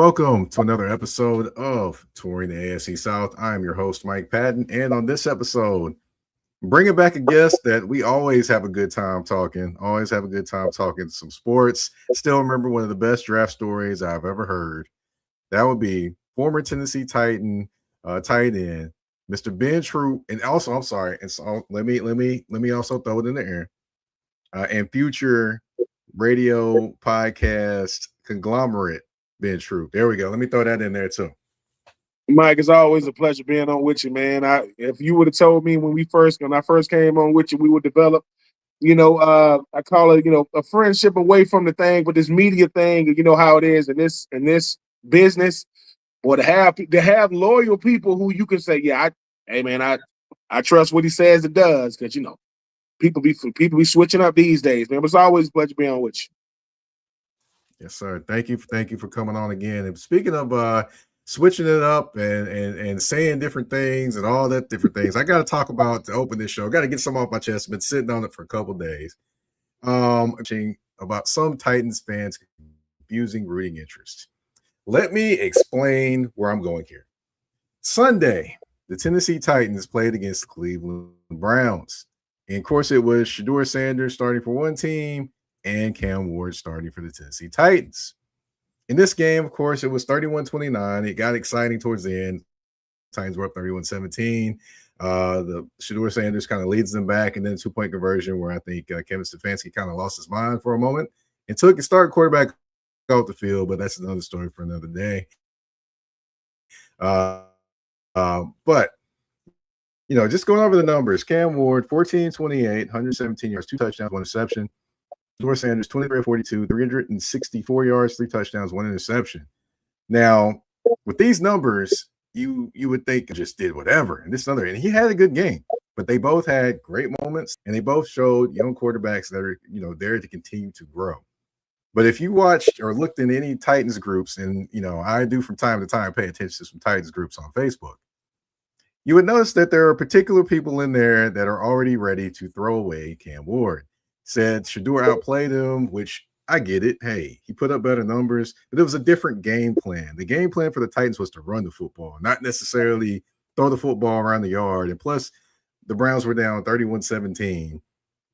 Welcome to another episode of Touring the AFC South. I am your host, Mike Patton, and on this episode, bringing back a guest that we always have a good time talking. Always have a good time talking some sports. Still remember one of the best draft stories I've ever heard. That would be former Tennessee Titan tight end, Mr. Ben Troupe, and also I'm sorry, and so let me also throw it in the air. And future radio podcast conglomerate Ben Troupe. There we go. Let me throw that in there too. Mike, it's always a pleasure being on with you, man. If you would have told me when I first came on with you, we would develop, I call it, a friendship away from the thing, but this media thing, you know how it is in this business, or to have loyal people who you can say, yeah, I trust what he says it does, because people be switching up these days, man. But it's always a pleasure being on with you. Yes, sir. Thank you for coming on again. And speaking of switching it up and saying different things and all that different things, I got to talk about to open this show. Got to get some off my chest. I've been sitting on it for a couple of days. About some Titans fans confusing rooting interest. Let me explain where I'm going here. Sunday, the Tennessee Titans played against the Cleveland Browns. And of course, it was Shedeur Sanders starting for one team and Cam Ward starting for the Tennessee Titans. In this game, of course, it was 31-29. It got exciting towards the end. Titans were up 31-17. The Shedeur Sanders kind of leads them back, and then 2-point conversion where I think Kevin Stefanski kind of lost his mind for a moment and took a start quarterback off the field, but that's another story for another day. But just going over the numbers, Cam Ward, 14-28, 117 yards, 2 touchdowns, 1 interception. Shedeur Sanders, 23-42, 364 yards, 3 touchdowns, 1 interception. Now, with these numbers, you would think just did whatever. And he had a good game, but they both had great moments, and they both showed young quarterbacks that are, there to continue to grow. But if you watched or looked in any Titans groups, and, I do from time to time pay attention to some Titans groups on Facebook, you would notice that there are particular people in there that are already ready to throw away Cam Ward. Said Shedeur outplayed him, which I get it. Hey, he put up better numbers, but it was a different game plan. The game plan for the Titans was to run the football, not necessarily throw the football around the yard. And plus, the Browns were down 31-17,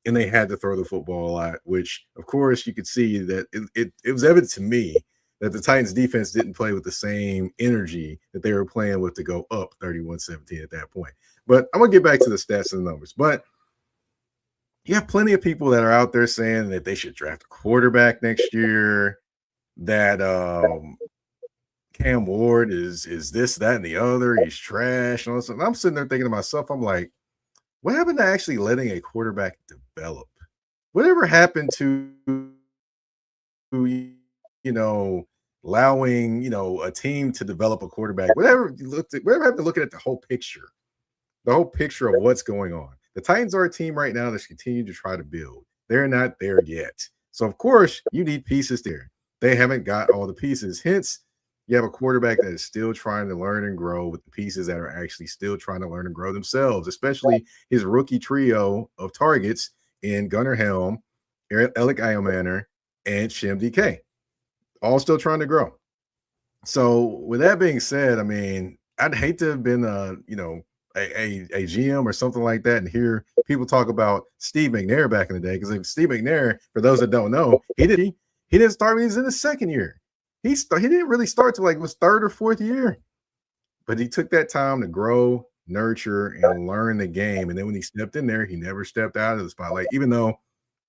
and they had to throw the football a lot, which, of course, you could see that it was evident to me that the Titans defense didn't play with the same energy that they were playing with to go up 31-17 at that point. But I'm going to get back to the stats and the numbers. But you have plenty of people that are out there saying that they should draft a quarterback next year, that Cam Ward is this, that, and the other. He's trash. And all this. And I'm sitting there thinking to myself, I'm like, what happened to actually letting a quarterback develop? Whatever happened to, allowing, a team to develop a quarterback? Whatever happened to looking at the whole picture of what's going on? The Titans are a team right now that's continuing to try to build. They're not there yet. So, of course, you need pieces there. They haven't got all the pieces. Hence, you have a quarterback that is still trying to learn and grow with the pieces that are actually still trying to learn and grow themselves, especially his rookie trio of targets in Gunnar Helm, Alec Iomanner, and Shem DK. All still trying to grow. So, with that being said, I mean, I'd hate to have been a GM or something like that and hear people talk about Steve McNair back in the day, because if Steve McNair, for those that don't know, he didn't start when he was in his second year. He didn't really start till like his third or fourth year, but he took that time to grow, nurture, and learn the game. And then when he stepped in there, he never stepped out of the spotlight, even though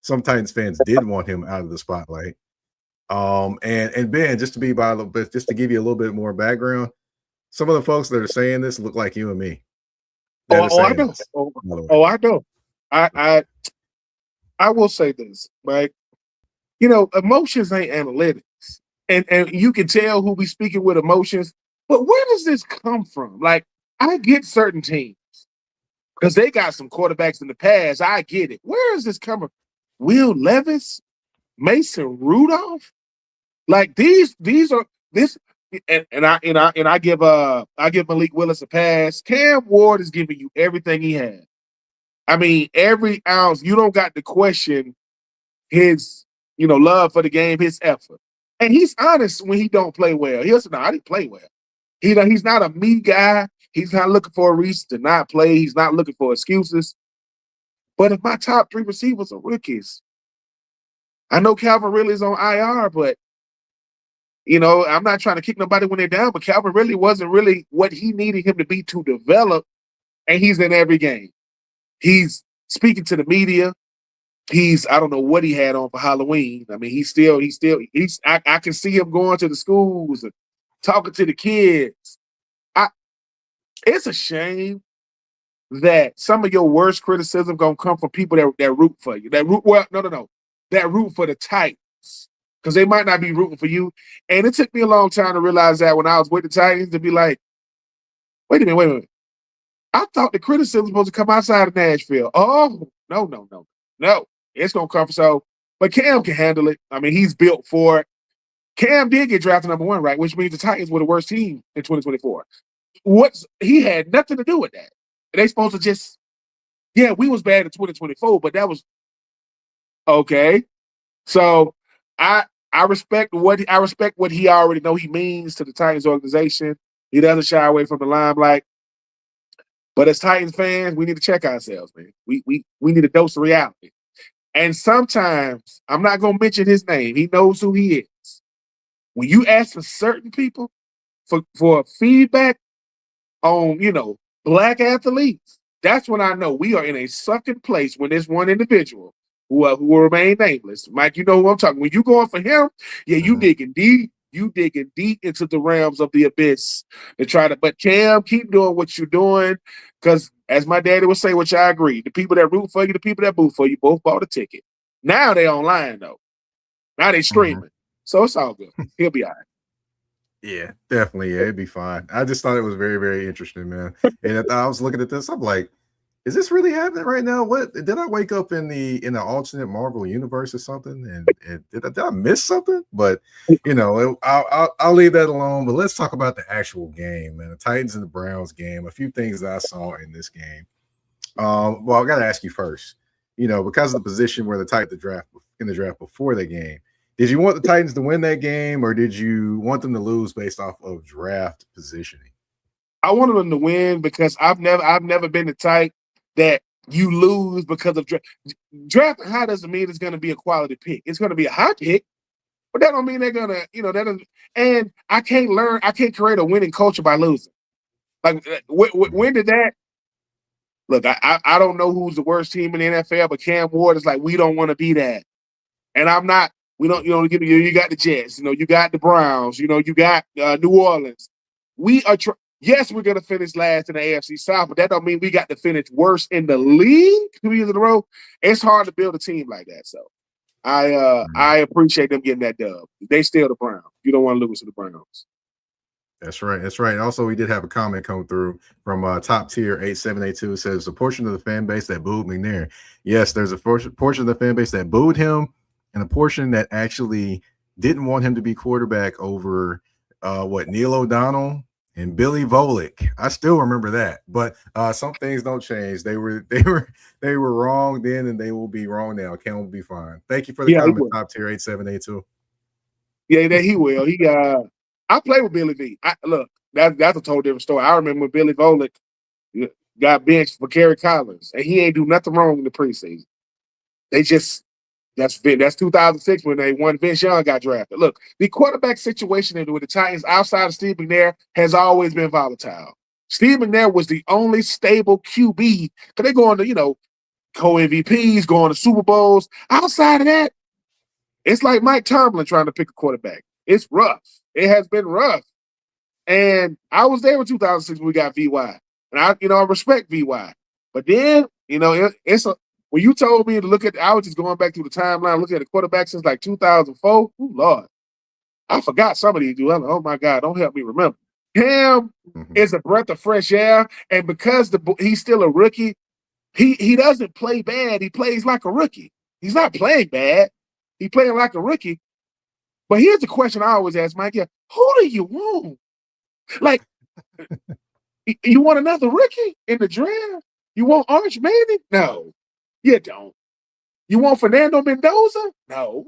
some Titans fans did want him out of the spotlight. And Ben, just to give you a little bit more background, some of the folks that are saying this look like you and me. I know. I know. I will say this, right? Emotions ain't analytics, and you can tell who be speaking with emotions. But where does this come from? Like, I get certain teams because they got some quarterbacks in the past. I get it. Where is this coming? Will Levis, Mason Rudolph, like these are this. And I give Malik Willis a pass. Cam Ward is giving you everything he had. I mean, every ounce. You don't got to question his, love for the game, his effort. And he's honest when he don't play well. He'll say, no, I didn't play well. He's not a me guy. He's not looking for a reason to not play. He's not looking for excuses. But if my top 3 receivers are rookies, I know Calvin Ridley's on IR, but I'm not trying to kick nobody when they're down, but Calvin Ridley wasn't really what he needed him to be to develop, and he's in every game. He's speaking to the media. I don't know what he had on for Halloween. I mean, I can see him going to the schools and talking to the kids. It's a shame that some of your worst criticism gonna come from people that root for you. That root for the Titans. Because they might not be rooting for you. And it took me a long time to realize that when I was with the Titans, to be like, wait a minute. I thought the criticism was supposed to come outside of Nashville. Oh, no. It's going to come. But Cam can handle it. I mean, he's built for it. Cam did get drafted number 1, right? Which means the Titans were the worst team in 2024. He had nothing to do with that. They supposed to we was bad in 2024, but that was okay. So I respect what he already know he means to the Titans organization. He doesn't shy away from the limelight. But as Titans fans, we need to check ourselves, man. We need a dose of reality. And sometimes, I'm not going to mention his name. He knows who he is. When you ask for certain people for feedback on, black athletes, that's when I know we are in a sucking place when there's one individual who will remain nameless. Mike, you know who I'm talking. When you going for him, you digging deep. You digging deep into the realms of the abyss to try to. But Cam, keep doing what you're doing, because as my daddy would say, which I agree, the people that root for you, the people that boo for you, both bought a ticket. Now they online though. Now they streaming, so it's all good. He'll be all right. Yeah, definitely. Yeah, it'd be fine. I just thought it was very, very interesting, man. And I was looking at this, I'm like, is this really happening right now? What did I wake up in the alternate Marvel universe or something? And did I miss something? But I'll leave that alone. But let's talk about the actual game, man. The Titans and the Browns game. A few things that I saw in this game. Well, I got to ask you first. Because of the position where the Titans in the draft before the game, did you want the Titans to win that game, or did you want them to lose based off of draft positioning? I wanted them to win because I've never been the type that you lose because of drafting high doesn't mean it's going to be a quality pick. It's going to be a high pick, but that don't mean they're going to, that doesn't. And I can't create a winning culture by losing. Like, when did that? Look, I don't know who's the worst team in the NFL, but Cam Ward is like, we don't want to be that. And I'm not, we don't, you got the Jets, you got the Browns, you got New Orleans. We are yes, we're going to finish last in the AFC South, but that don't mean we got to finish worse in the league 2 years in a row. It's hard to build a team like that. So I appreciate them getting that dub. They still the Browns. You don't want to lose to the Browns. That's right. That's right. Also, we did have a comment come through from top tier 8782. It says a portion of the fan base that booed McNair. Yes, there's a portion of the fan base that booed him, and a portion that actually didn't want him to be quarterback over Neil O'Donnell and Billy Volek. I still remember that, but some things don't change. They were wrong then, and they will be wrong now. Cam will be fine. Thank you for the comment, top tier 8782. Yeah, he will. I play with Billy V. Look, that's a totally different story. I remember when Billy Volek got benched for Kerry Collins, and he ain't do nothing wrong in the preseason. That's 2006 when Vince Young got drafted. Look, the quarterback situation with the Titans outside of Steve McNair has always been volatile. Steve McNair was the only stable QB because they go on to, co-MVPs, going to Super Bowls. Outside of that, it's like Mike Tomlin trying to pick a quarterback. It's rough. It has been rough. And I was there in 2006 when we got VY. And I respect VY. But then, when you told me to look at, I was just going back through the timeline, looking at the quarterback since like 2004. Oh, Lord. I forgot some of these dudes. Oh, my God. Don't help me remember. Cam is a breath of fresh air. And because he's still a rookie, he doesn't play bad. He plays like a rookie. He's not playing bad. He's playing like a rookie. But here's the question I always ask, Mike. Who do you want? Like, you want another rookie in the draft? You want Arch Manning? No, you don't. You want Fernando Mendoza? No,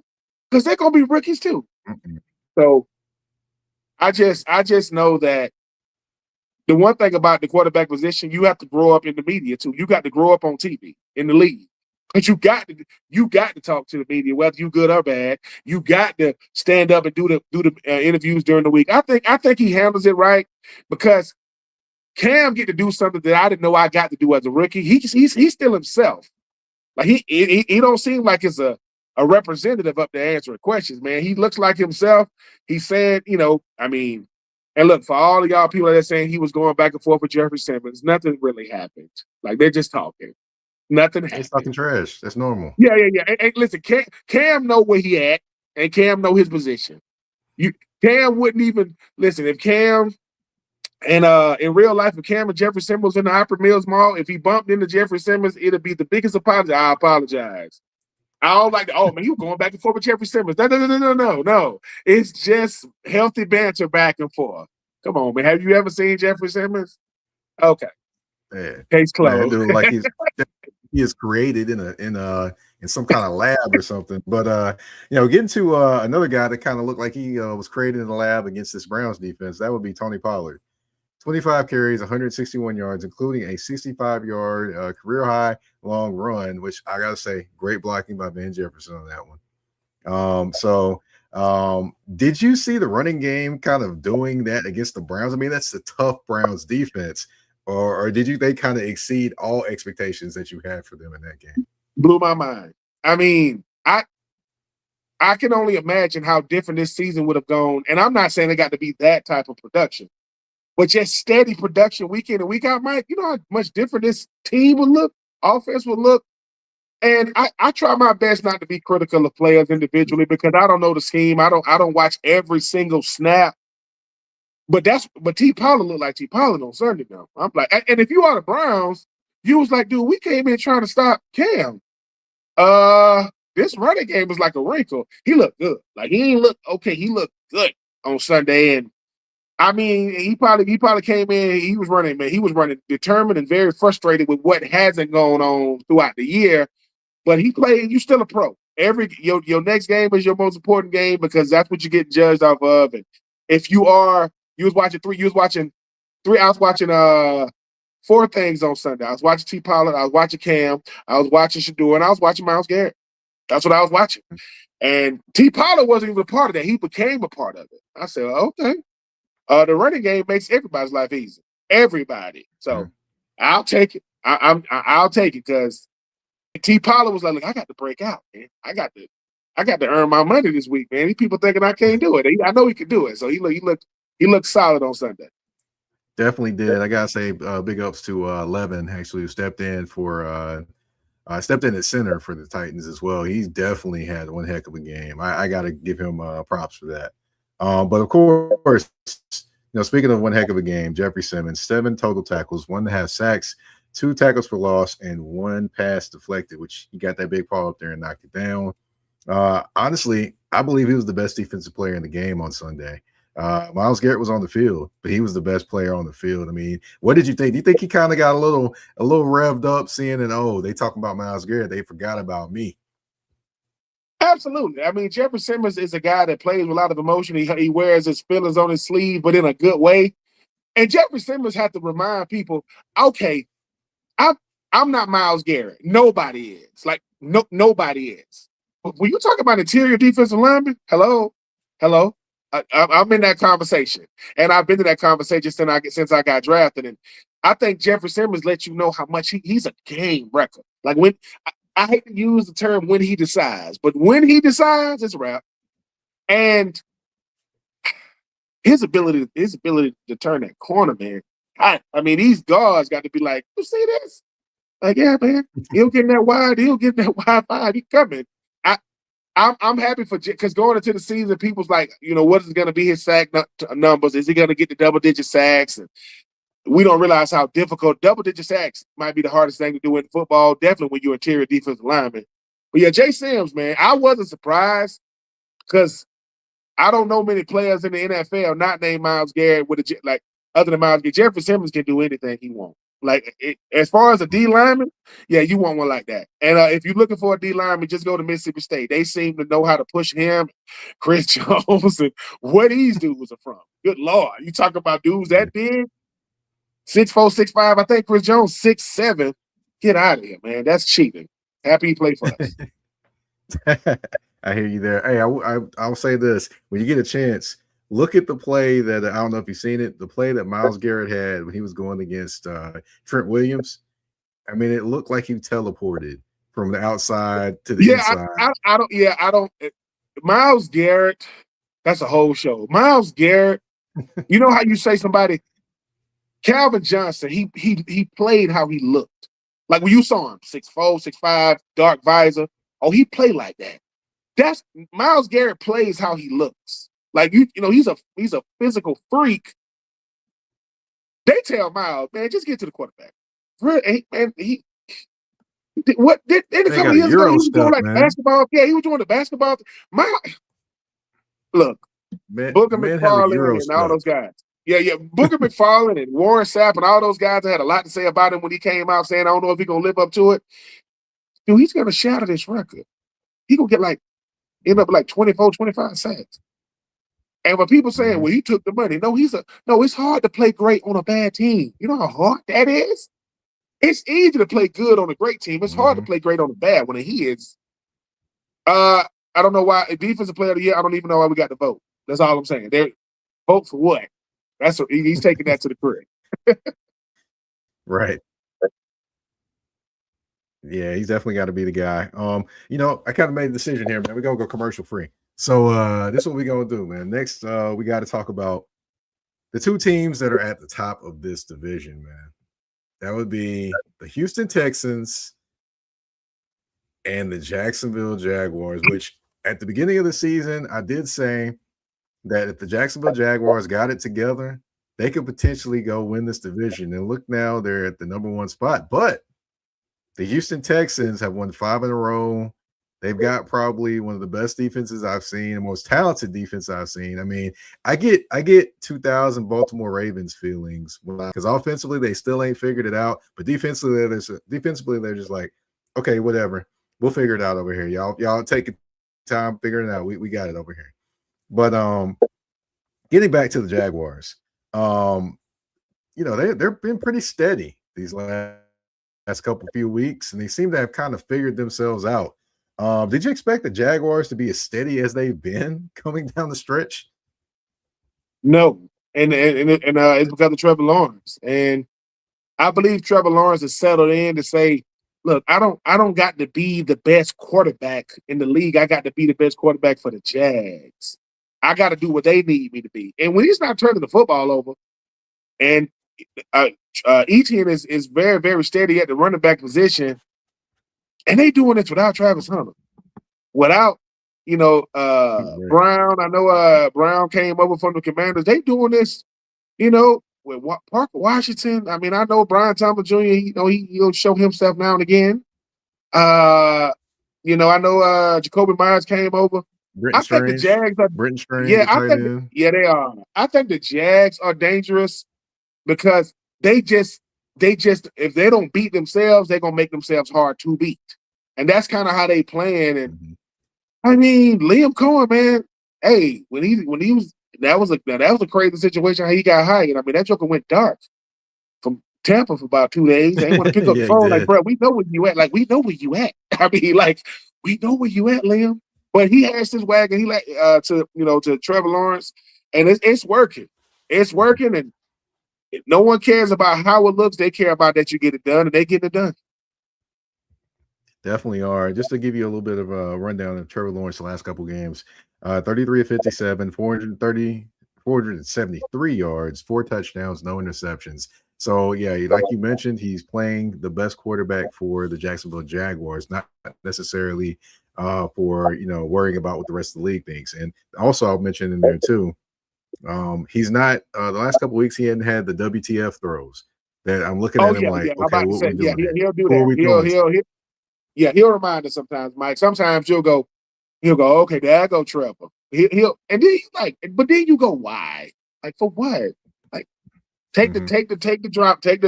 because they're going to be rookies too. So I just know that the one thing about the quarterback position, you have to grow up in the media too. You got to grow up on TV in the league. Because you got to talk to the media, whether you good or bad. You got to stand up and do the interviews during the week. I think he handles it right because Cam get to do something that I didn't know I got to do as a rookie. He's still himself. Like he don't seem like it's a representative up there answering questions, man. He looks like himself. He's saying, I mean, and look, for all of y'all people that are saying he was going back and forth with Jeffrey Simmons, nothing really happened. Like they're just talking. Nothing happened. It's talking trash. That's normal. Yeah. And listen, Cam know where he at, and Cam know his position. Cam wouldn't even listen if Cam. And in real life, if Cam and Jeffrey Simmons in the Hyper Mills Mall, if he bumped into Jeffrey Simmons, it'd be the biggest apology. I apologize. I don't like man, you going back and forth with Jeffrey Simmons. No. It's just healthy banter back and forth. Come on, man. Have you ever seen Jeffrey Simmons? Okay. Yeah. Case closed. Man, dude, like he is created in some kind of lab or something. But getting to another guy that kind of looked like he was created in the lab against this Browns defense, that would be Tony Pollard. 25 carries, 161 yards, including a 65-yard career-high long run, which I got to say, great blocking by Ben Jefferson on that one. Did you see the running game kind of doing that against the Browns? I mean, that's the tough Browns defense. Or did they kind of exceed all expectations that you had for them in that game? Blew my mind. I mean, I can only imagine how different this season would have gone. And I'm not saying it got to be that type of production. But just steady production week in and week out, Mike, you know how much different this team would look, offense would look. And I try my best not to be critical of players individually because I don't know the scheme. I don't watch every single snap. But T. Pollard looked like T. Pollard on Sunday now. I'm like, and if you are the Browns, you was like, dude, we came in trying to stop Cam. This running game was like a wrinkle. He looked good. Like he ain't look okay. He looked good on Sunday. And I mean, he probably came in. He was running determined and very frustrated with what hasn't gone on throughout the year. But he played. You still a pro. Your next game is your most important game because that's what you get judged off of. And if you was watching three. I was watching 4 things on Sunday. I was watching T. Pollard. I was watching Cam. I was watching Shador, and I was watching Myles Garrett. That's what I was watching. And T. Pollard wasn't even a part of that. He became a part of it. I said, okay. The running game makes everybody's life easy. Everybody. So I'll take it. I'll take it because T. Pollard was like, look, I got to break out, man. I got to earn my money this week, man. These people thinking I can't do it. I know he could do it. So he looked solid on Sunday. Definitely did. I gotta say, big ups to Levin, actually, who stepped in at center for the Titans as well. He's definitely had one heck of a game. I gotta give him props for that. But of course, speaking of one heck of a game, Jeffrey Simmons, 7 total tackles, 1.5 sacks, 2 tackles for loss, and 1 pass deflected, which he got that big ball up there and knocked it down. Honestly, I believe he was the best defensive player in the game on Sunday. Myles Garrett was on the field, but he was the best player on the field. I mean, what did you think? Do you think he kind of got a little revved up seeing that, they talking about Myles Garrett, they forgot about me? Absolutely. I mean, Jeffrey Simmons is a guy that plays with a lot of emotion. He wears his feelings on his sleeve, but in a good way. And Jeffrey Simmons had to remind people, okay, I'm not Myles Garrett. Nobody is. Like, nobody is. But when you talk about interior defensive lineman, hello, I'm in that conversation. And I've been in that conversation since I got drafted. And I think Jeffrey Simmons lets you know how much he's a game wrecker. Like when I hate to use the term when he decides, but when he decides, it's a wrap. And his ability to turn that corner, man. I mean, these guards got to be like, you see this? Like, yeah, man, he'll get in that wide. He'll get in that wide 5. He coming. I'm happy because going into the season, people's like, what is going to be his sack numbers? Is he going to get the double-digit sacks? And we don't realize how difficult double-digit sacks might be the hardest thing to do in football, definitely when you're interior defensive lineman. But yeah, Jay Sims, man, I wasn't surprised because I don't know many players in the NFL not named Myles Garrett other than Myles Garrett. Jeffrey Simmons can do anything he wants. Like as far as a D lineman, yeah, you want one like that. And if you're looking for a D lineman, just go to Mississippi State. They seem to know how to push him, Chris Jones, and where these dudes are from. Good Lord, you talk about dudes that big, 6'4", 6'5". I think Chris Jones 6'7". Get out of here, man. That's cheating. Happy he played for us. I hear you there. Hey, I'll say this: when you get a chance, look at the play that I don't know if you've seen it. The play that Myles Garrett had when he was going against Trent Williams. I mean, it looked like he teleported from the outside to the inside. I don't. Myles Garrett, that's a whole show. Myles Garrett, you know how you say somebody, Calvin Johnson, he played how he looked. Like when you saw him, 6'4", 6'5", dark visor. Oh, he played like that. That's Myles Garrett plays how he looks. Like you know, he's a physical freak. They tell Myles, man, just get to the quarterback. And he what did a couple of years ago he was doing like basketball. Yeah, he was doing the basketball. Look, Booker McFarland and all those guys. Yeah. Booker McFarland and Warren Sapp and all those guys that had a lot to say about him when he came out saying, I don't know if he's gonna live up to it. Dude, he's gonna shatter this record. He gonna get end up like 24, 25 sacks. And when people saying, well, he took the money. No, it's hard to play great on a bad team. You know how hard that is? It's easy to play good on a great team. It's hard to play great on a bad one. And he is. I don't know why. Defensive player of the year, I don't even know why we got the vote. That's all I'm saying. They vote for what? That's what he's taking that to the crib. Right. Yeah, he's definitely got to be the guy. You know, I kind of made a decision here, man. We're gonna go commercial free. So this is what we're gonna do, man. Next, we got to talk about the two teams that are at the top of this division, man. That would be the Houston Texans and the Jacksonville Jaguars, which at the beginning of the season, I did say that if the Jacksonville Jaguars got it together, they could potentially go win this division. And look now, they're at the #1 spot. But the Houston Texans have won 5 in a row. They've got probably one of the best defenses I've seen, the most talented defense I've seen. I mean, I get 2000 Baltimore Ravens feelings because offensively they still ain't figured it out, but defensively they're just like, okay, whatever, we'll figure it out over here. Y'all take time figuring it out. We got it over here. But getting back to the Jaguars, you know they've been pretty steady these last few weeks, and they seem to have kind of figured themselves out. Did you expect the Jaguars to be as steady as they've been coming down the stretch? No, and it's because of Trevor Lawrence, and I believe Trevor Lawrence has settled in to say, "Look, I don't got to be the best quarterback in the league. I got to be the best quarterback for the Jags. I got to do what they need me to be." And when he's not turning the football over, and Etienne is very, very steady at the running back position. And they doing this without Travis Hunter. Without, Brown. I know Brown came over from the Commanders. They doing this, with Parker Washington. I mean, I know Brian Thomas Jr., he'll show himself now and again. I know Jacoby Myers came over. I think the Jags are Britton Strange. They are. I think the Jags are dangerous because they just if they don't beat themselves, they're gonna make themselves hard to beat. And that's kind of how they playing. And I mean, Liam Cohen, man, hey, when he was that was a crazy situation how he got hired. I mean, that joker went dark from Tampa for about 2 days. They want to pick up the phone like, bro, we know where you at. Like, we know where you at. I mean, like, we know where you at, Liam. But he has his wagon. He to Trevor Lawrence, and it's working. It's working, and no one cares about how it looks. They care about that you get it done, and they get it done. Definitely are. Just to give you a little bit of a rundown of Trevor Lawrence the last couple games, 33 of 57, 473 yards, 4 touchdowns, no interceptions. So, yeah, like you mentioned, he's playing the best quarterback for the Jacksonville Jaguars, not necessarily for, worrying about what the rest of the league thinks. And also I'll mention in there too, he's not the last couple of weeks he hadn't had the WTF throws that I'm looking at him okay, what we doing? He'll do that. He'll remind us sometimes, Mike. Sometimes he'll go, okay, there I go, Trevor. He'll and then but then you go, why? Like for what? Like take the drop, take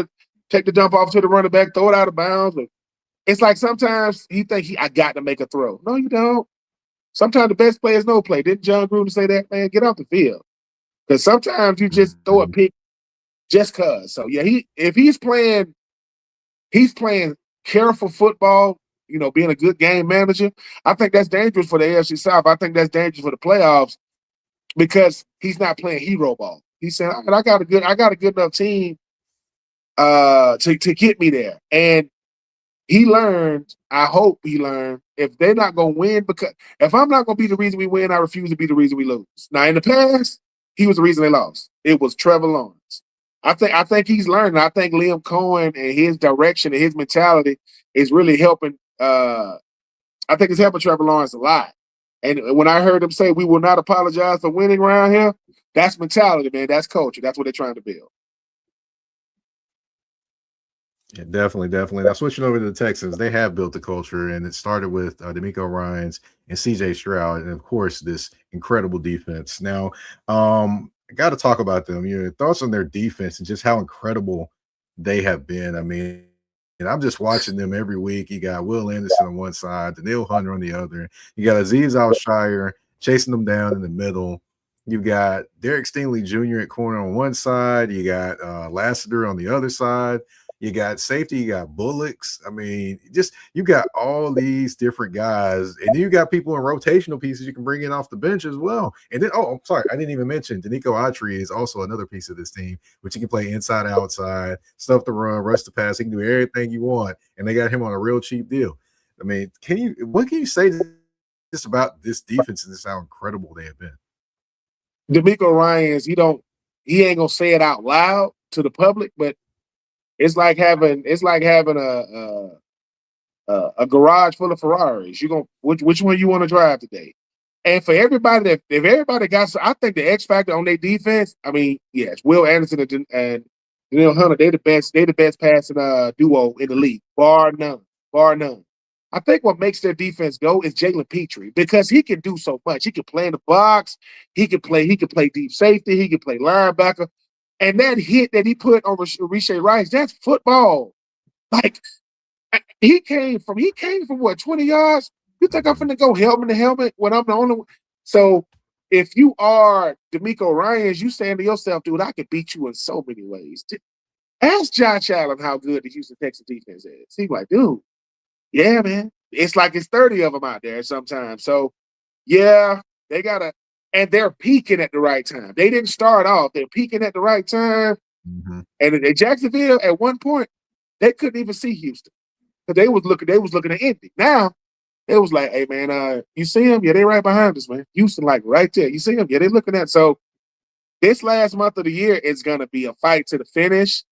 take the dump off to the running back, throw it out of bounds. It's like sometimes he think I got to make a throw. No, you don't. Sometimes the best players no play. Didn't John Gruden say that, man? Get off the field. Because sometimes you just throw a pick just cause. So yeah, if he's playing careful football, being a good game manager. I think that's dangerous for the AFC South. I think that's dangerous for the playoffs because he's not playing hero ball. He's saying, I got a good enough team to get me there. And he learned, I hope he learned, if they're not going to win, because if I'm not going to be the reason we win, I refuse to be the reason we lose. Now, in the past, he was the reason they lost. It was Trevor Lawrence. I think he's learning. I think Liam Cohen and his direction and his mentality is really helping. I think it's helping Trevor Lawrence a lot. And when I heard him say we will not apologize for winning around here, that's mentality, man. That's culture. That's what they're trying to build. Yeah, definitely. Now, switching over to the Texans, they have built a culture, and it started with DeMeco Ryans and C.J. Stroud, and of course, this incredible defense. Now, I got to talk about them. Thoughts on their defense and just how incredible they have been. I mean, and I'm just watching them every week. You got Will Anderson on one side, Daniil Hunter on the other. You got Azeez Al-Shire chasing them down in the middle. You got Derek Stingley Jr. at corner on one side. You got Lassiter on the other side. You got safety, you got Bullocks. I mean, you got all these different guys, and then you got people in rotational pieces you can bring in off the bench as well. And then, I'm sorry, I didn't even mention Danico Autry is also another piece of this team, which he can play inside, outside, stuff the run, rush the pass. He can do everything you want, and they got him on a real cheap deal. I mean, what can you say just about this defense and just how incredible they have been? DeMeco Ryans, he ain't gonna say it out loud to the public, but it's like having a garage full of Ferraris. Which one you want to drive today? And for everybody if everybody got, I think the X factor on their defense. I mean, yes, Will Anderson and Daniil Hunter, they're the best passing duo in the league, bar none. I think what makes their defense go is Jalen Petrie, because he can do so much. He can play in the box. He can play deep safety. He can play linebacker. And that hit that he put on Rashee Rice, that's football. Like, he came from what, 20 yards? You think I'm finna go helmet to helmet when I'm the only one? So if you are DeMeco Ryans, you saying to yourself, dude, I could beat you in so many ways. Ask Josh Allen how good the Houston Texans defense is. He's like, dude, yeah, man. It's like it's 30 of them out there sometimes. So, yeah, they got to. And they're peaking at the right time. They didn't start off. They're peaking at the right time. Mm-hmm. And in Jacksonville, at one point, they couldn't even see Houston. Because they was looking at Indy. Now, it was like, hey, man, you see them? Yeah, they right behind us, man. Houston, like, right there. You see them? Yeah, they looking at. So this last month of the year is going to be a fight to the finish.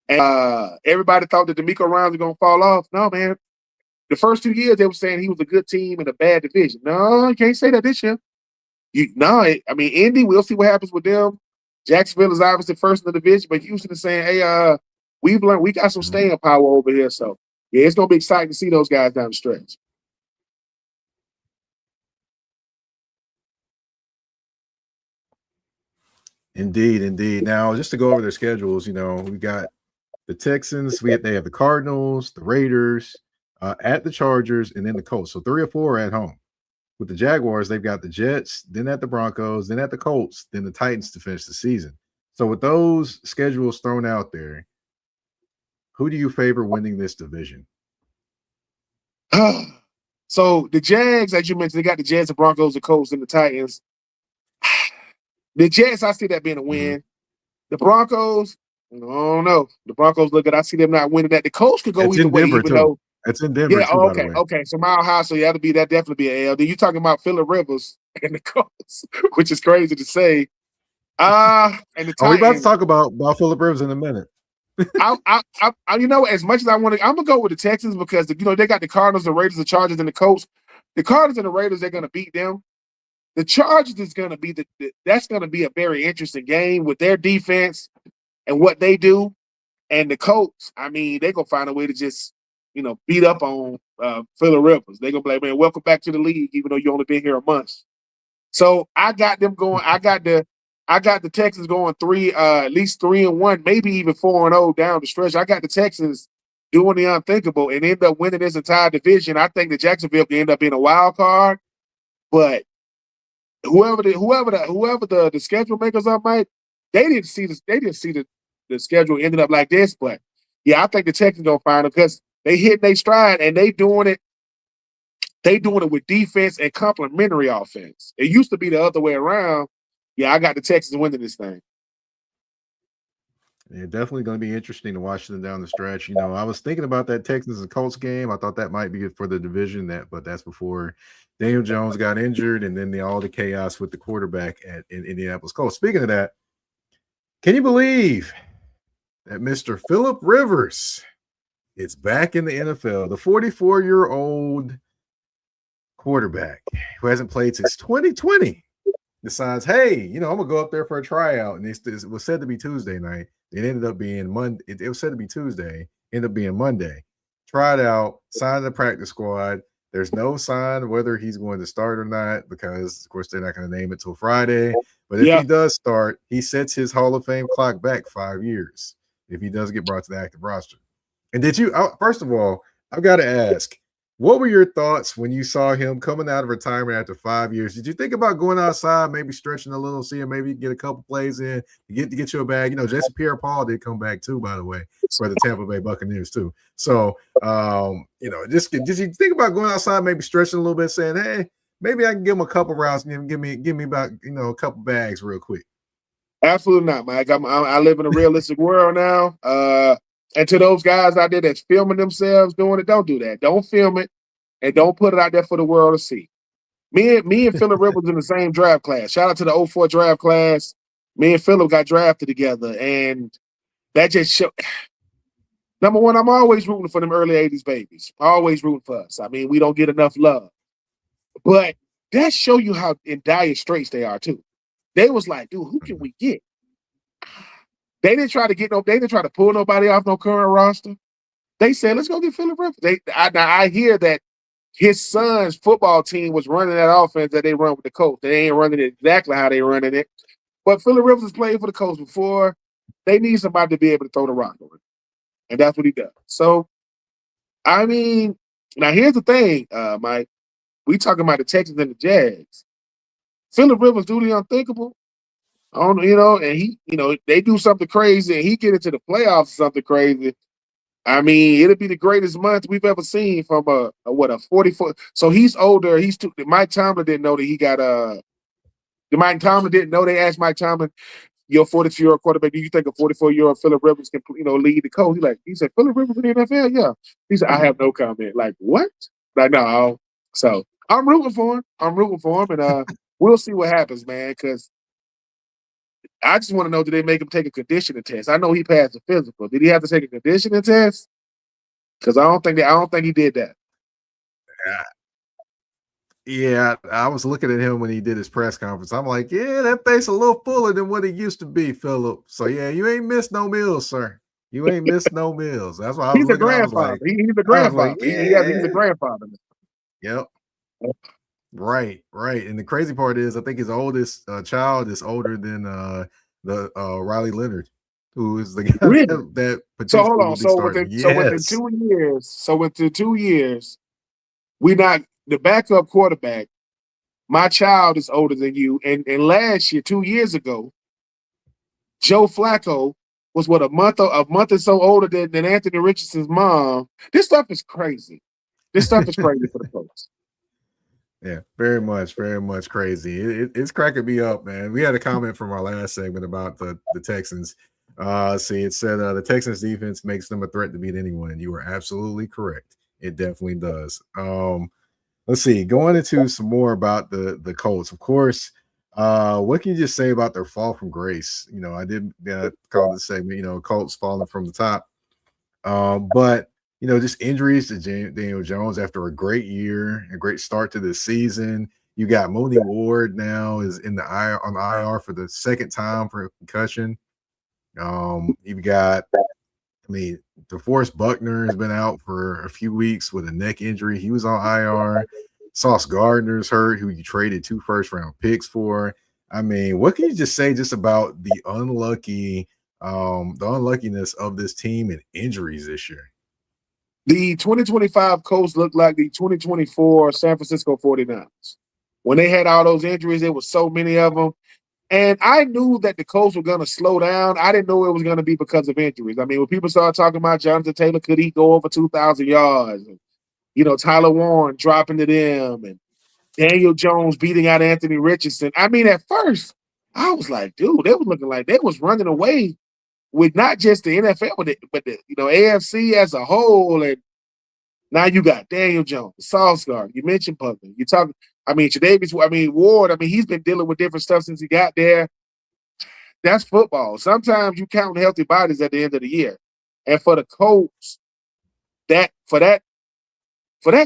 And everybody thought that DeMeco Ryans was going to fall off. No, man. The first 2 years, they were saying he was a good team in a bad division. No, you can't say that this year. Indy, we'll see what happens with them. Jacksonville is obviously first in the division, but Houston is saying, hey, we've learned we got some staying power over here. So, yeah, it's going to be exciting to see those guys down the stretch. Indeed. Now, just to go over their schedules, we got the Texans, they have the Cardinals, the Raiders, at the Chargers, and then the Colts. So 3 or 4 are at home. With the Jaguars, they've got the Jets, then at the Broncos, then at the Colts, then the Titans to finish the season. So with those schedules thrown out there, who do you favor winning this division? So the Jags, as you mentioned, they got the Jets, the Broncos, the Colts, and the Titans. The Jets, I see that being a win. Mm-hmm. The Broncos, I don't know. The Broncos look good. I see them not winning that. The Colts could go either way, even though. It's in Denver. Yeah, too, okay. So Mile High, so that'll definitely be an L. Then you're talking about Phillip Rivers and the Colts, which is crazy to say. And the Titans. We're about to talk about Phillip Rivers in a minute. As much as I want to, I'm gonna go with the Texans because they got the Cardinals, the Raiders, the Chargers, and the Colts. The Cardinals and the Raiders, they're gonna beat them. The Chargers is gonna be that's gonna be a very interesting game with their defense and what they do. And the Colts, they're gonna find a way to just beat up on Phillip Rivers. They're going to be like, man, welcome back to the league, even though you only been here a month. So I got them going. I got the I got the Texans going at least 3-1, maybe even 4-0 down the stretch. I got the Texans doing the unthinkable and end up winning this entire division. I think that Jacksonville can end up being a wild card, but whoever the schedule makers up, Mike, they didn't see this. They didn't see the schedule ended up like this. But yeah, I think the Texans gonna find them because they hit their stride and they doing it. They doing it with defense and complementary offense. It used to be the other way around. Yeah, I got the Texans winning this thing. Yeah, definitely going to be interesting to watch them down the stretch. You know, I was thinking about that Texans and Colts game. I thought that might be good for the division, but that's before Daniel Jones got injured, and then all the chaos with the quarterback in Indianapolis Colts. Speaking of that, can you believe that Mr. Phillip Rivers is back in the NFL? The 44-year-old quarterback who hasn't played since 2020 decides, hey, you know, I'm gonna go up there for a tryout, and it was said to be Tuesday night. It ended up being Monday. It was said to be Tuesday. Ended up being Monday. Tried out, signed the practice squad. There's no sign whether he's going to start or not because, of course, they're not going to name it till Friday. But if he does start, he sets his Hall of Fame clock back 5 years if he does get brought to the active roster. And did you? First of all, I've got to ask, what were your thoughts when you saw him coming out of retirement after 5 years? Did you think about going outside, maybe stretching a little, seeing maybe get a couple plays in to get you a bag? You know, Jason Pierre-Paul did come back too, by the way, for the Tampa Bay Buccaneers too. So, you know, did you think about going outside, maybe stretching a little bit, saying, hey, maybe I can give him a couple rounds and give me about, you know, a couple bags real quick? Absolutely not, Mike. I live in a realistic world now. And to those guys out there that's filming themselves doing it, don't do that. Don't film it and don't put it out there for the world to see. Me and Phillip Rivers in the same draft class. Shout out to the 04 draft class. Me and Phillip got drafted together, and that just showed. Number one, I'm always rooting for them early 80s babies. Always rooting for us. I mean, we don't get enough love. But that show you how in dire straits they are, too. They was like, dude, who can we get? They didn't try to pull nobody off no current roster. They said, let's go get Phillip Rivers. I hear that his son's football team was running that offense that they run with the Colts. They ain't running it exactly how they running it. But Phillip Rivers has played for the Colts before. They need somebody to be able to throw the rock on it. And that's what he does. So, I mean, now here's the thing, Mike. We talking about the Texans and the Jags. Phillip Rivers do the unthinkable. And he, they do something crazy and he get into the playoffs or something crazy. I mean, it'll be the greatest month we've ever seen from a 44. So he's older. Mike Tomlin didn't know that he got Mike Tomlin didn't know. They asked Mike Tomlin, your 42-year-old quarterback, do you think a 44-year-old Phillip Rivers can, lead the coach? He said, Phillip Rivers in the NFL? Yeah. He said, I have no comment. Like, what? Like, no. So I'm rooting for him. And we'll see what happens, man, because I just want to know, did they make him take a conditioning test? I know he passed the physical. Did he have to take a conditioning test? Because I don't think he did that. Yeah, I was looking at him when he did his press conference. I'm like, yeah, that face a little fuller than what it used to be, Phillip. So yeah, you ain't missed no meals, sir. You ain't missed no meals. That's why I was He's a grandfather. He's a grandfather. He's a grandfather. Yep. Right. And the crazy part is, I think his oldest child is older than the Riley Leonard, who is the guy that so hold on. So within 2 years, we not the backup quarterback. My child is older than you, and last year, 2 years ago, Joe Flacco was a month or so older than Anthony Richardson's mom. This stuff is crazy. This stuff is crazy for the folks. Yeah, very much crazy. It's cracking me up, man. We had a comment from our last segment about the Texans. It said the Texans defense makes them a threat to beat anyone. You are absolutely correct. It definitely does. Let's see. Going into some more about the Colts, of course. What can you just say about their fall from grace? I did call this segment, Colts falling from the top. But just injuries to Daniel Jones after a great year, a great start to this season. You got Mooney Ward now is on the IR for the second time for a concussion. You've got, DeForest Buckner has been out for a few weeks with a neck injury. He was on IR. Sauce Gardner's hurt, who you traded 2 first-round picks for. I mean, what can you just say just about the unluckiness of this team and injuries this year? The 2025 Colts looked like the 2024 San Francisco 49ers. When they had all those injuries, there was so many of them. And I knew that the Colts were going to slow down. I didn't know it was going to be because of injuries. I mean, when people started talking about Jonathan Taylor, could he go over 2,000 yards? And, Tyler Warren dropping to them and Daniel Jones beating out Anthony Richardson. I mean, at first, I was like, dude, they was looking like they was running away with not just the NFL, but the AFC as a whole. And now you got Daniel Jones, Sauce Gardner. You mentioned Pugler. You talk. I mean, Ward. I mean, he's been dealing with different stuff since he got there. That's football. Sometimes you count healthy bodies at the end of the year, and for the Colts, for that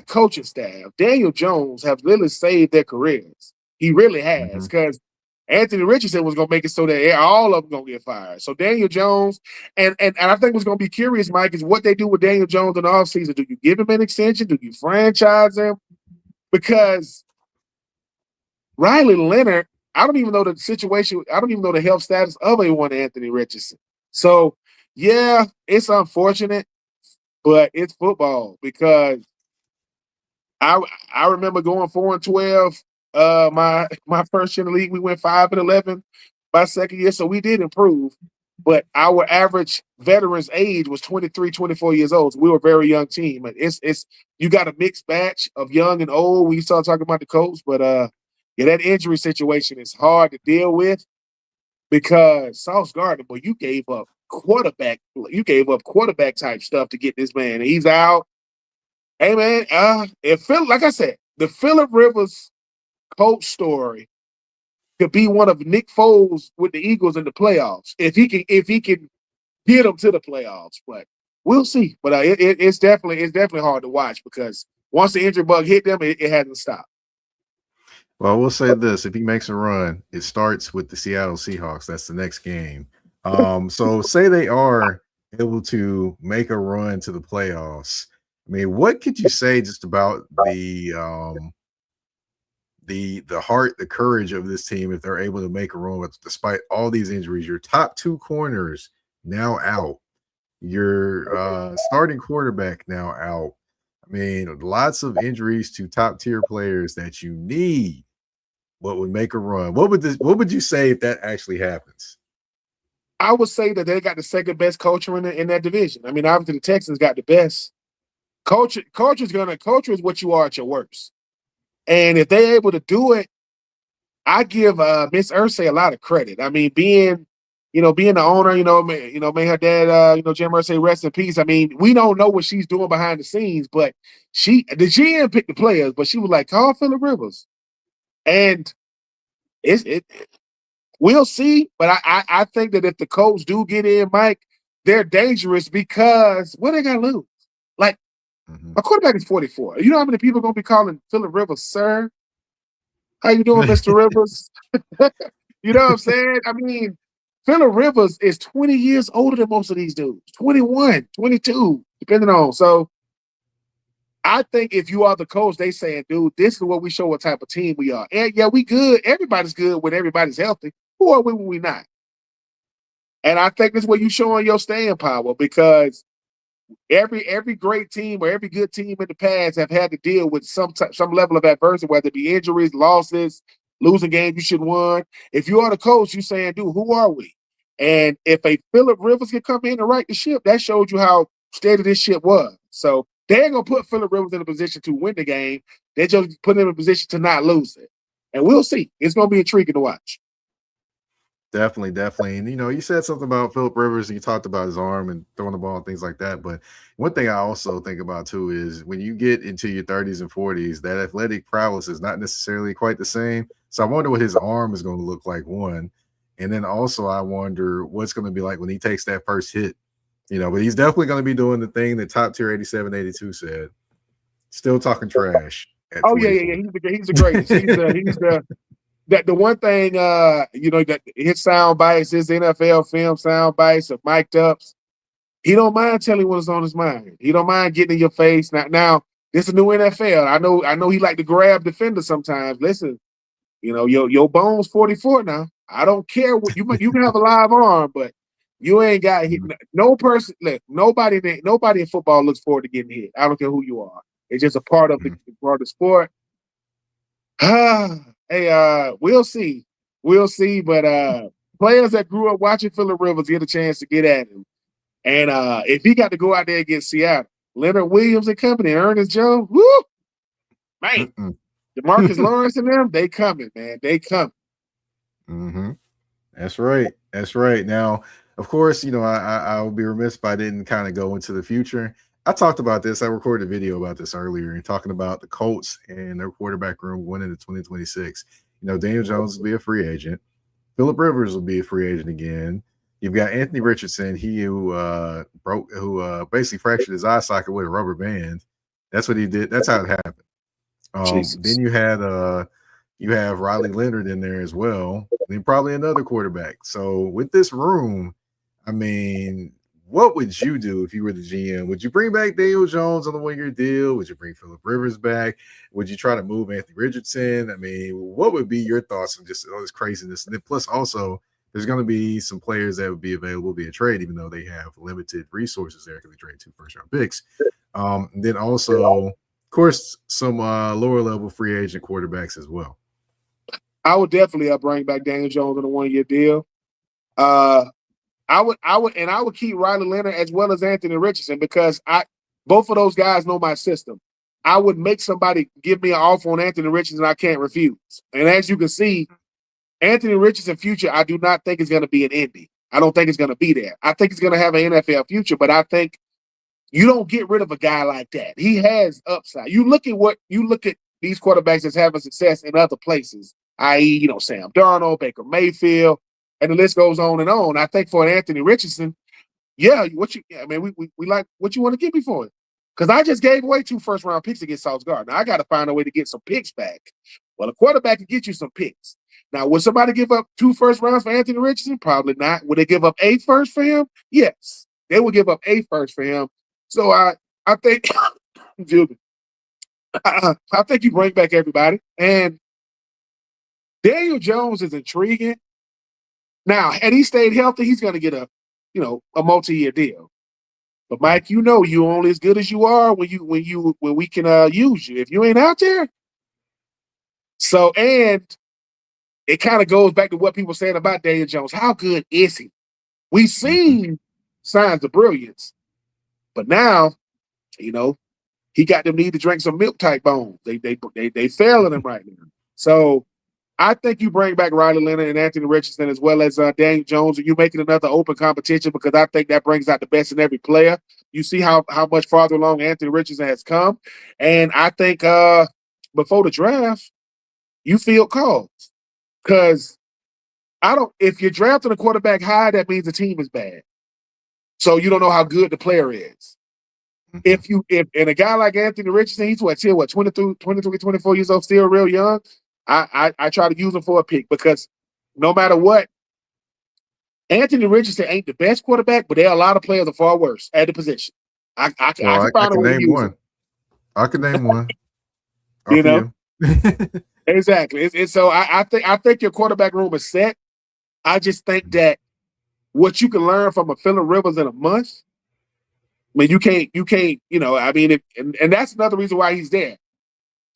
coaching staff, Daniel Jones have really saved their careers. He really has, because Anthony Richardson was going to make it so that all of them going to get fired. So Daniel Jones, and I think what's going to be curious, Mike, is what they do with Daniel Jones in the offseason. Do you give him an extension? Do you franchise him? Because Riley Leonard, I don't even know the situation. I don't even know the health status of one Anthony Richardson. So, yeah, it's unfortunate, but it's football, because I remember going 4-12. My first year in the league, we went 5-11 my second year, so we did improve. But our average veterans age was 23, 24 years old. So we were a very young team. And it's you got a mixed batch of young and old when you start talking about the Colts. But yeah, that injury situation is hard to deal with, because Sauce Gardner, boy, you gave up quarterback type stuff to get this man. And he's out. Hey man, like I said, the Phillip Rivers Colts story could be one of Nick Foles with the Eagles in the playoffs if he can get them to the playoffs. But we'll see. But it's definitely hard to watch, because once the injury bug hit them, it hasn't stopped. Well, we'll say this: if he makes a run, it starts with the Seattle Seahawks. That's the next game. So say they are able to make a run to the playoffs. I mean, what could you say just about the heart, the courage of this team if they're able to make a run despite all these injuries? Your top two corners now out. Your starting quarterback now out. I mean, lots of injuries to top tier players that you need. What would make a run? What would you say if that actually happens? I would say that they got the second best culture in that division. I mean, obviously the Texans got the best. Culture is what you are at your worst. And if they're able to do it, I give Miss Irsay a lot of credit. I mean, being the owner, may her dad, Jim Irsay, rest in peace. I mean, we don't know what she's doing behind the scenes, but the GM picked the players, but she was like, call Phillip Rivers. And we'll see. But I think that if the Colts do get in, Mike, they're dangerous, because what they got to lose? Like, my quarterback is 44. You know how many people are going to be calling Phillip Rivers, sir? How you doing, Mr. Rivers? You know what I'm saying? I mean, Phillip Rivers is 20 years older than most of these dudes. 21, 22, depending on. So I think if you are the coach, they saying, dude, this is what we show what type of team we are. And yeah, we good. Everybody's good when everybody's healthy. Who are we when we not? And I think that's where you showing your staying power, because every great team or every good team in the past have had to deal with some level of adversity, whether it be injuries, losses, losing games you should have won. If you are the coach, you saying, dude, who are we? And if a Phillip Rivers can come in and right the ship, that showed you how steady this ship was. So they ain't gonna put Phillip Rivers in a position to win the game. They just put him in a position to not lose it. And we'll see. It's gonna be intriguing to watch. Definitely. And you said something about Phillip Rivers, and you talked about his arm and throwing the ball and things like that. But one thing I also think about too is when you get into your 30s and 40s, that athletic prowess is not necessarily quite the same. So I wonder what his arm is going to look like, one. And then also I wonder what's going to be like when he takes that first hit. But he's definitely going to be doing the thing that top tier 87, 82 said. Still talking trash. Oh, yeah. He's the greatest. The one thing, that his sound bites, his NFL film sound bites are mic'd ups. He don't mind telling what's on his mind. He don't mind getting in your face. Now this is a new NFL. I know he like to grab defenders sometimes. Listen, You know, your bone's 44 now. I don't care what you can have a live arm, but you ain't got hit. No person, look, nobody in football looks forward to getting hit. I don't care who you are. It's just a part of the sport. Hey, we'll see. We'll see. But players that grew up watching Phillip Rivers get a chance to get at him. And if he got to go out there against Seattle, Leonard Williams and company, Ernest Joe, whoo, man. DeMarcus Lawrence and them, they coming, man. They coming. Mm-hmm. That's right. That's right. Now, of course, you know, I would be remiss if I didn't kind of go into the future. I talked about this. I recorded a video about this earlier and talking about the Colts and their quarterback room going into 2026. You know, Daniel Jones will be a free agent. Phillip Rivers will be a free agent again. You've got Anthony Richardson, who basically fractured his eye socket with a rubber band. That's what he did. That's how it happened. Then you have Riley Leonard in there as well. Then probably another quarterback. So with this room, I mean, what would you do if you were the GM? Would you bring back Daniel Jones on the 1-year deal? Would you bring Phillip Rivers back? Would you try to move Anthony Richardson? I mean, what would be your thoughts on just all this craziness? And then plus also, there's going to be some players that would be available via trade, even though they have limited resources there because they traded 2 first-round picks. Then also, of course, some lower level free agent quarterbacks as well. I would definitely bring back Daniel Jones on a 1-year deal. I would keep Riley Leonard as well as Anthony Richardson because both of those guys know my system. I would make somebody give me an offer on Anthony Richardson I can't refuse. And as you can see, Anthony Richardson's future, I do not think is going to be in Indy. I don't think it's going to be there. I think he's going to have an NFL future, but I think you don't get rid of a guy like that. He has upside. You look at these quarterbacks that's having success in other places, i.e., you know, Sam Darnold, Baker Mayfield, and the list goes on and on. I think for Anthony Richardson, we like what you want to give me for it. Because I just gave away 2 first-round picks against Sauce Gardner. I got to find a way to get some picks back. Well, a quarterback can get you some picks. Now, would somebody give up 2 first rounds for Anthony Richardson? Probably not. Would they give up 8 first for him? Yes. They would give up 8 first for him. So I think I think you bring back everybody. And Daniel Jones is intriguing. Now, had he stayed healthy, he's going to get a multi-year deal. But Mike, you know you're only as good as you are when we can use you. If you ain't out there, so and it kind of goes back to what people saying about Daniel Jones. How good is he? We've seen signs of brilliance, but now, you know, he got them need to drink some milk type bones. They failing him right now. So I think you bring back Riley Leonard and Anthony Richardson as well as Daniel Jones, and you making another open competition because I think that brings out the best in every player. You see how much farther along Anthony Richardson has come, and I think before the draft, you feel calls because if you're drafting a quarterback high, that means the team is bad. So you don't know how good the player is. If a guy like Anthony Richardson, he's 23, 24 years old, still real young. I try to use him for a pick because no matter what, Anthony Richardson ain't the best quarterback, but there are a lot of players that are far worse at the position. I can find a way to use him. I can name one. You know, exactly. So I think your quarterback room is set. I just think that what you can learn from a Phillip Rivers in a month. I mean, you can't. You know, I mean, and that's another reason why he's there.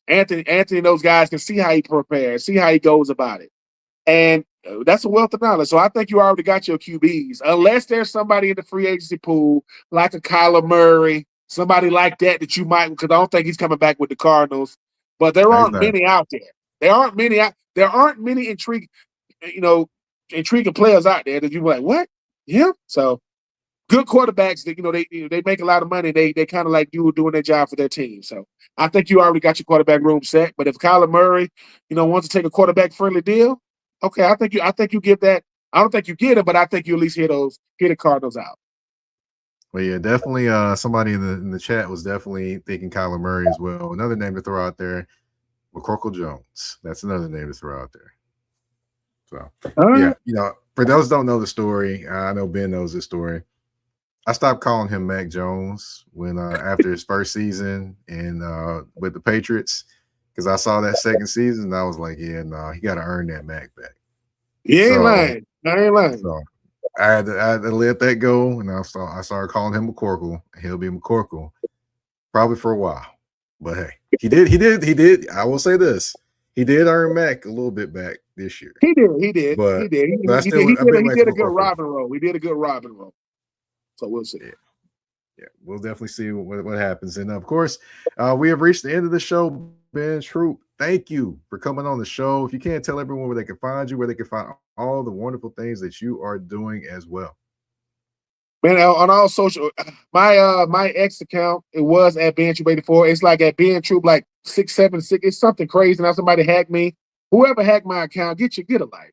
Anthony, and those guys can see how he prepares, see how he goes about it, and that's a wealth of knowledge. So I think you already got your QBs, unless there's somebody in the free agency pool like a Kyler Murray, somebody like that you might, because I don't think he's coming back with the Cardinals. But there aren't many out there. There aren't many intriguing players out there that you're like, what? Yeah. So good quarterbacks that they make a lot of money. They kind of like you doing their job for their team. So I think you already got your quarterback room set. But if Kyler Murray, wants to take a quarterback friendly deal, okay, I think you give that. I don't think you get it, but I think you at least hear the Cardinals out. Well, yeah, definitely. Somebody in the chat was definitely thinking Kyler Murray as well. Another name to throw out there, McCorkle Jones. That's another name to throw out there. So yeah, for those who don't know the story, I know Ben knows the story. I stopped calling him Mac Jones when after his first season and with the Patriots, because I saw that second season and I was like, yeah, no, he got to earn that Mac back. You ain't So, lying. I ain't lying. So I had to let that go, and I started calling him McCorkle. He'll be McCorkle probably for a while. But hey, he did. I will say this: he did earn Mac a little bit back this year. He did. But He did. I He still I bet did Max a good McCorkle. Robin roll. He did a good Robin roll. So we'll see. Yeah, we'll definitely see what happens. And of course, we have reached the end of the show. Ben Troupe, thank you for coming on the show. If you can't tell everyone where they can find you, where they can find all the wonderful things that you are doing as well. Man, on all social, my X account, it was at Ben Troupe 84. It's like at Ben Troupe like 676. It's something crazy. Now somebody hacked me. Whoever hacked my account, get a life.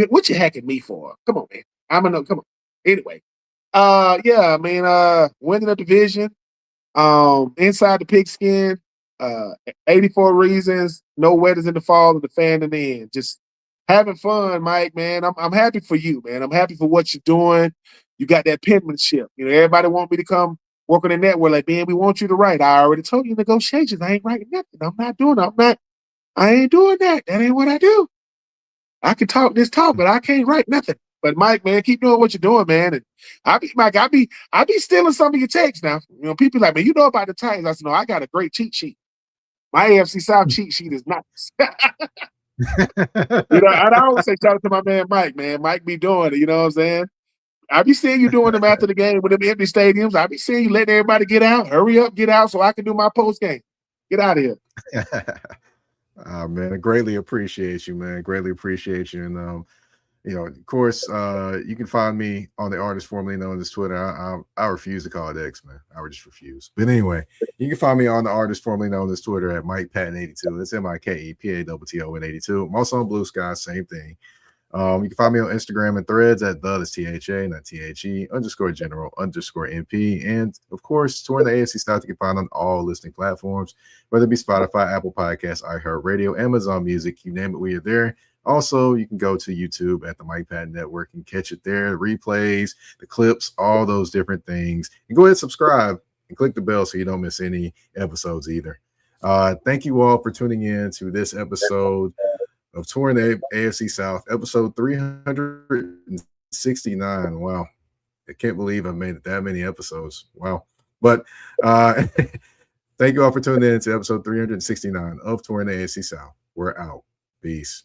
What you hacking me for? Come on, man. I'm gonna come on. Anyway, yeah, man. Winning a division, inside the pigskin, 84 reasons, no wetters in the fall and the fan in the end. Just having fun, Mike, man. I'm happy for you, man. I'm happy for what you're doing. You got that penmanship. You know, everybody want me to come work on the network. Like, man, we want you to write. I already told you negotiations. I ain't writing nothing. I'm not doing it. I ain't doing that. That ain't what I do. I can talk this talk, but I can't write nothing. But Mike, man, keep doing what you're doing, man. And I be stealing some of your takes now. You know, people like, man, you know about the Titans. I said, no, I got a great cheat sheet. My AFC South cheat sheet is nice. You know, and I always say shout out to my man Mike, man. Mike be doing it, you know what I'm saying? I be seeing you doing them after the game with them empty stadiums. I be seeing you letting everybody get out. Hurry up, get out so I can do my post game. Get out of here. Man, I greatly appreciate you, man. Greatly appreciate you. And you know, of course, you can find me on the artist formerly known as Twitter. I refuse to call it X, man. I would just refuse. But anyway, you can find me on the artist formerly known as Twitter at MikePatton82. It's MikePatton82. I'm also on Blue Sky, same thing. You can find me on Instagram and Threads at THA, not THE, _general_NP. And of course, touring the AFC South, you can find on all listening platforms, whether it be Spotify, Apple Podcasts, iHeartRadio, Amazon Music, you name it, we are there. Also, you can go to YouTube at the Mike Patton Network and catch it there, the replays, the clips, all those different things. And go ahead and subscribe and click the bell so you don't miss any episodes either. Thank you all for tuning in to this episode of Touring the AFC South, episode 369. Wow. I can't believe I've made it that many episodes. Wow. But thank you all for tuning in to episode 369 of Touring the AFC South. We're out. Peace.